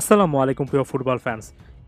আসসালামু আলাইকুম প্রিয় ফুটবল ফ্যান্স।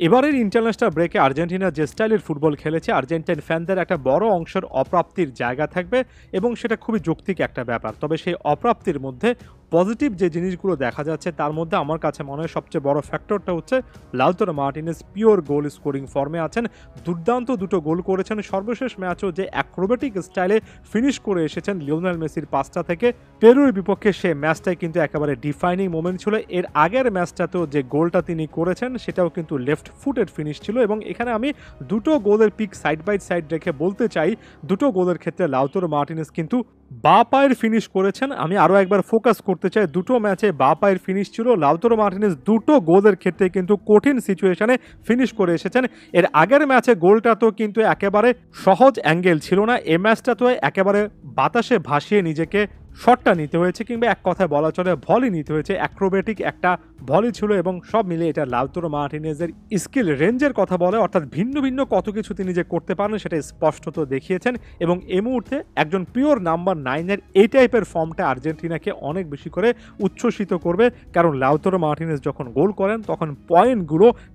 এবারের ইন্টারন্যাশনাল ব্রেকে আর্জেন্টিনা যে স্টাইলের ফুটবল খেলেছে, আর্জেন্টাইন ফ্যানদের একটা বড় অংশের অপ্রাপ্তির জায়গা থাকবে এবং সেটা খুবই যৌক্তিক একটা ব্যাপার। তবে সেই অপ্রাপ্তির মধ্যে পজিটিভ যে জিনিসগুলো দেখা যাচ্ছে তার মধ্যে আমার কাছে মনে হয় সবচেয়ে বড় ফ্যাক্টরটা হচ্ছে Lautaro Martinez pure goal scoring ফর্মে আছেন। দুর্দান্ত দুটো গোল করেছেন। সর্বশেষ ম্যাচও যে অ্যাক্রোবেটিক স্টাইলে ফিনিশ করে এসেছেন লিওনেল মেসির পাসটা থেকে পেরুর বিপক্ষে, সে ম্যাচটাই কিন্তু একেবারে ডিফাইনিং মোমেন্ট ছিল। এর আগের ম্যাচটাতেও যে গোলটা তিনি করেছেন সেটাও কিন্তু লেফট ফুটেড ফিনিশ ছিল এবং এখানে আমি দুটো গোলের পিক সাইড বাই সাইড রেখে বলতে চাই দুটো গোলের ক্ষেত্রে লাউতারো মার্টিনেজ কিন্তু বা পায়ের ফিনিশ করেছেন। আমি আরও একবার ফোকাস করতে চাই, দুটো ম্যাচে বা পায়ের ফিনিশ ছিল। লাউতারো মার্টিনেজ দুটো গোলের ক্ষেত্রে কিন্তু কঠিন সিচুয়েশনে ফিনিশ করে এসেছেন। এর আগের ম্যাচে গোলটা তো কিন্তু একেবারে সহজ অ্যাঙ্গেল ছিল না, এ ম্যাচটা তো একেবারে বাতাসে ভাসিয়ে নিজেকে শটটা নিতে হয়েছে, কিংবা এক কথায় বলা চলে ভলি নিতে হয়েছে। অ্যাক্রোবেটিক একটা ভলি ছিল এবং সব মিলে এটা লাউতারো মার্টিনেজের স্কিল রেঞ্জের কথা বলে, অর্থাৎ ভিন্ন ভিন্ন কত কিছু তিনি যে করতে পারেন সেটা স্পষ্টত দেখিয়েছেন। এবং এই মুহূর্তে একজন পিওর নাম্বার 9-এর এই টাইপের ফর্মটা আর্জেন্টিনাকে অনেক বেশি করে উচ্ছ্বসিত করবে, কারণ লাউতারো মার্টিনেজ যখন গোল করেন তখন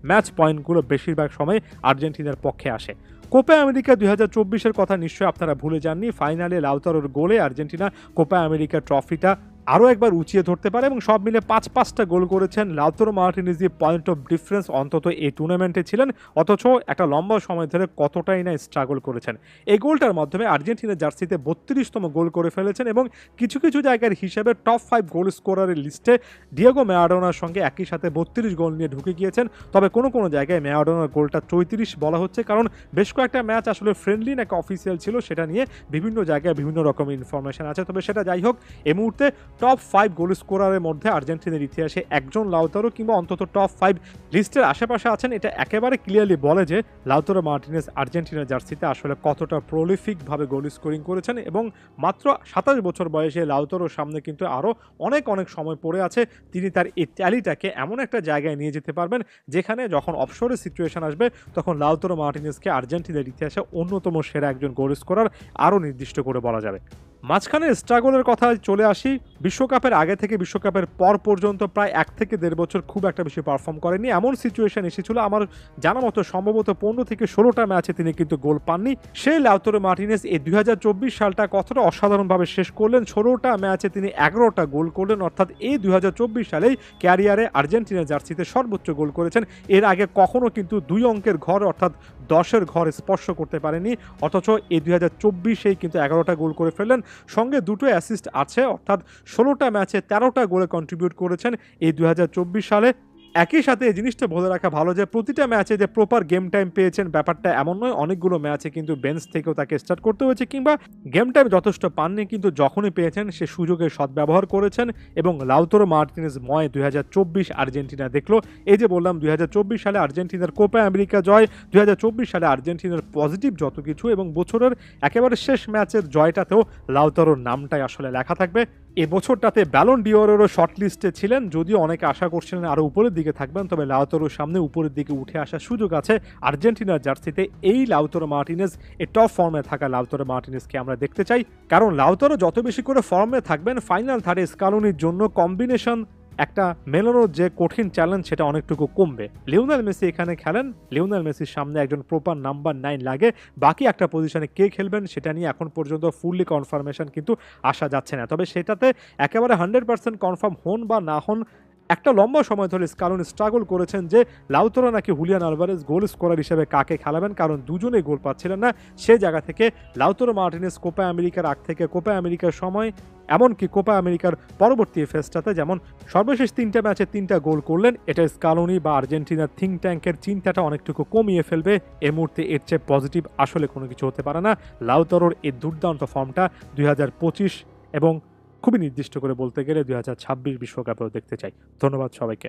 ম্যাচ পয়েন্টগুলো বেশিরভাগ সময় আর্জেন্টিনার পক্ষে আসে। কোপা আমেরিকা 2024-এর কথা নিশ্চয়ই আপনারা ভুলে যাননি। ফাইনালে লাউতারোর গোলে আর্জেন্টিনা কোপা আমেরিকা ট্রফিটা আরও একবার উঁচিয়ে ধরতে পারে এবং সব মিলে 5-5টা গোল করেছেন। Lautaro Martinez point of difference অন্তত এই টুর্নামেন্টে ছিলেন, অথচ একটা লম্বা সময় ধরে কতটাই না স্ট্রাগল করেছেন। এই গোলটার মাধ্যমে আর্জেন্টিনার জার্সিতে 32তম গোল করে ফেলেছেন এবং কিছু কিছু জায়গার হিসেবে টপ 5 গোল স্কোরারের লিস্টে ডিয়েগো ম্যারাডোনার সঙ্গে একই সাথে 32 গোল নিয়ে ঢুকে গিয়েছেন। তবে কোনো কোনো জায়গায় ম্যারাডোনার গোলটা 34 বলা হচ্ছে, কারণ বেশ কয়েকটা ম্যাচ আসলে ফ্রেন্ডলি নাকি অফিসিয়াল ছিল সেটা নিয়ে বিভিন্ন জায়গায় বিভিন্ন রকমের ইনফরমেশন আছে। তবে সেটা যাই হোক, এই মুহূর্তে টপ 5 গোল স্কোরারের মধ্যে আর্জেন্টিনার ইতিহাসে একজন লাউতারো কিংবা অন্তত টপ 5 লিস্টের আশেপাশে আছেন। এটা একেবারে ক্লিয়ারলি বলে যে লাউতারো মার্টিনেজ আর্জেন্টিনার জার্সিতে আসলে কতটা প্রলিফিকভাবে গোল স্কোরিং করেছেন এবং মাত্র 27 বছর বয়সে লাউতারোর সামনে কিন্তু আরও অনেক অনেক সময় পড়ে আছে। তিনি তার এই ট্যালিটাকে এমন একটা জায়গায় নিয়ে যেতে পারবেন যেখানে যখন অফশোরের সিচুয়েশন আসবে তখন লাউতারো মার্টিনেজকে আর্জেন্টিনার ইতিহাসে অন্যতম সেরা একজন গোল স্কোরার আরও নির্দিষ্ট করে বলা যাবে। মাঝখানে স্ট্রাগলের কথা চলে আসি। বিশ্বকাপের আগে থেকে বিশ্বকাপের পর পর্যন্ত প্রায় 1 থেকে 1.5 বছর খুব একটা বেশি পারফর্ম করেনি, এমন সিচুয়েশন এসেছিল আমার জানা মতো সম্ভবত 15 থেকে 16টা ম্যাচে তিনি কিন্তু গোল পাননি। সেই লাউতারো মার্টিনেজ এই 2024 সালটা কতটা অসাধারণভাবে শেষ করলেন। 16টা ম্যাচে তিনি 11টা গোল করলেন, অর্থাৎ এই 2024 সালেই ক্যারিয়ারে আর্জেন্টিনা জার্সিতে সর্বোচ্চ গোল করেছেন। এর আগে কখনো কিন্তু 2 অঙ্কের ঘর অর্থাৎ 10-এর ঘর স্পর্শ করতে পারেনি, অথচ এই 2024-এই কিন্তু 11টা গোল করে ফেললেন। সঙ্গে দুটো অ্যাসিস্ট আছে, অর্থাৎ 16টা ম্যাচে 13টা গোলে কন্ট্রিবিউট করেছেন এই 2024 সালে। একই সাথে এই জিনিসটা বলে রাখা ভালো যে প্রতিটা ম্যাচে যে প্রপার গেম টাইম পেয়েছেন ব্যাপারটা এমন নয়। অনেকগুলো ম্যাচে কিন্তু বেঞ্চ থেকেও তাকে স্টার্ট করতে হয়েছে কিংবা গেম টাইম যথেষ্ট পাননি, কিন্তু যখনই পেয়েছেন সে সুযোগের সদ্ব্যবহার করেছেন এবং লাউতারো মার্টিনেজ ময় 2024 আর্জেন্টিনা দেখলো। এই যে বললাম 2024 সালে আর্জেন্টিনার কোপা আমেরিকা জয়, 2024 সালে আর্জেন্টিনার পজিটিভ যত কিছু এবং বছরের একেবারে শেষ ম্যাচের জয়টাতেও লাউতারোর নামটাই আসলে লেখা থাকবে। এ বছরটাতে ব্যালন ডিওরেরও শর্ট লিস্টে ছিলেন, যদিও অনেকে আশা করছিলেন আরও উপরের দিকে থাকবেন, তবে লাউতারোর সামনে উপরের দিকে উঠে আসার সুযোগ আছে আর্জেন্টিনার জার্সিতে। এই লাউতারো মার্টিনেজ এই টপ ফর্মে থাকা লাউতারো মার্টিনেজকে আমরা দেখতে চাই, কারণ লাউতারো যত বেশি করে ফর্মে থাকবেন ফাইনাল থার্ডে স্কালোনির জন্য কম্বিনেশন একটা মেলানোর যে কঠিন চ্যালেঞ্জ সেটা অনেকটুকু কমবে। লিওনেল মেসি এখানে খেলেন, লিওনেল মেসির সামনে একজন প্রপার নাম্বার 9 লাগে। বাকি একটা পজিশনে কে খেলবেন সেটা নিয়ে এখন পর্যন্ত ফুললি কনফার্মেশন কিন্তু আসা যাচ্ছে না। তবে সেটাতে একেবারে 100% কনফার্ম হন বা না হন, একটা লম্বা সময় ধরে স্কালোনি স্ট্রাগল করেছেন যে লাউতারো নাকি হুলিয়ান আলভারেজ গোল স্কোরার হিসেবে কাকে খেলাবেন, কারণ দুজনেই গোল পাচ্ছিলেন না। সে জায়গা থেকে লাউতারো মার্টিনেজ কোপা আমেরিকার আগ থেকে কোপা আমেরিকার সময় এমনকি কোপা আমেরিকার পরবর্তী ফেজটাতে যেমন সর্বশেষ 3টা ম্যাচে 3টা গোল করলেন, এটা স্কালোনি বা আর্জেন্টিনার থিঙ্ক ট্যাঙ্কের চিন্তাটা অনেকটুকু কমিয়ে ফেলবে। এই মুহূর্তে এর চেয়ে পজিটিভ আসলে কোনো কিছু হতে পারে না। লাউতারোর এই দুর্দান্ত ফর্মটা 2025 এবং খুবই নির্দিষ্ট করে বলতে গেলে 2026 বিশ্বকাপেও দেখতে চাই। ধন্যবাদ সবাইকে।